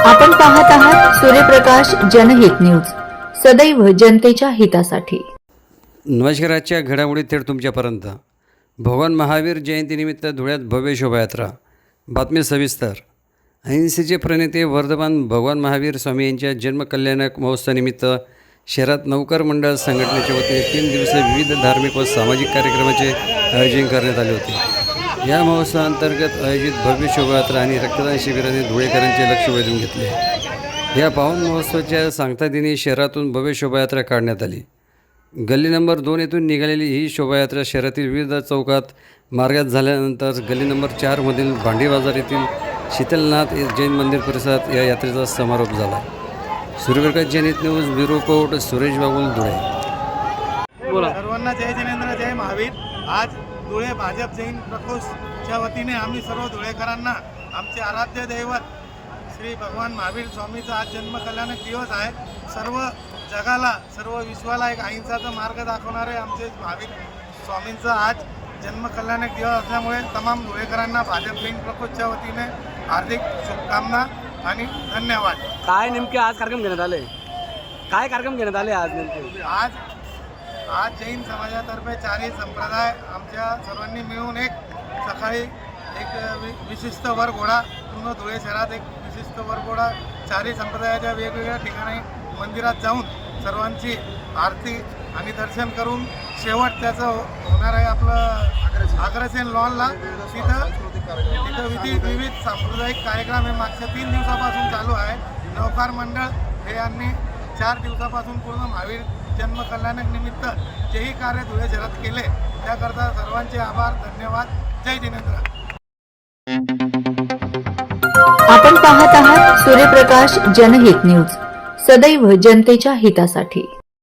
आपण पाहत आहात सूर्यप्रकाश जनहित न्यूज, सदैव जनतेच्या हितासाठी। नमस्कार। आजच्या घडामोडी थेट तुमच्यापर्यंत। भगवान महावीर जयंतीनिमित्त धुळ्यात भव्य शोभायात्रा। बातमी सविस्तर। अहिंसेचे प्रणेते वर्धमान भगवान महावीर स्वामी यांच्या जन्मकल्याणक महोत्सवानिमित्त शहरात नौकर मंडळ संघटनेच्या वतीने 3 दिवसीय विविध धार्मिक व सामाजिक कार्यक्रमाचे आयोजन करण्यात आले होते। या महोत्सवाअंतर्गत आयोजित भव्य शोभायात्रा आणि रक्तदान शिबिराने धुळेकरांचे लक्ष वेधून घेतले। या पावन महोत्सवाच्या सांगता दिनी शहरातून भव्य शोभायात्रा काढण्यात आली। गल्ली नंबर 2 येथून निघालेली ही शोभायात्रा शहरातील विविध चौकात मार्गात झाल्यानंतर गल्ली नंबर 4 मधील भांडी बाजार येथील शीतलनाथ जैन मंदिर परिसरात या यात्रेचा समारोप झाला। सूर्यप्रकाश जनहित news bureau report Suresh Babul, Dhule. सर्वांना जय जिनेंद्र, जय महावीर। आज धुळे भाजप जैन प्रकोष्ठच्या वतीने आम्ही सर्व धुळेकरांना आमचे आराध्य दैवत श्री भगवान महावीर स्वामीचा आज जन्मकल्याणक दिवस आहे। सर्व जगाला, सर्व विश्वाला एक अहिंसाचा मार्ग दाखवणारे आमचे महावीर स्वामींचा आज जन्मकल्याणक दिवस असल्यामुळे तमाम धुळेकरांना भाजप जैन प्रकोष्ठच्या वतीने हार्दिक शुभकामना आणि धन्यवाद। काय नेमके आज कार्यक्रम घेण्यात आले? काय कार्यक्रम घेण्यात आले आज नेमके? आज जैन समाजातर्फे 4ही संप्रदाय आमच्या सर्वांनी मिळून एक सकाळी एक विशिष्ट वरघोडा, पूर्ण धुळे शहरात एक विशिष्ट वरघोडा 4ही संप्रदायाच्या वेगवेगळ्या ठिकाणी मंदिरात जाऊन सर्वांची आरती आणि दर्शन करून शेवट त्याचं होणार आहे आपलं अग्रसेन लॉनला। तिथं विविध सांप्रदायिक कार्यक्रम हे मागच्या 3 दिवसापासून चालू आहे। नौकार मंडळ हे यांनी 4 दिवसापासून पूर्ण महावीर जन्मकल्याणक निमित्त जेही कार्य धुळे शहरात केले त्याकरता सर्वांचे आभार, धन्यवाद। जय जिनेंद्र। आपण पाहत आहात सूर्यप्रकाश जनहित न्यूज, सदैव जनतेच्या हितासाठी।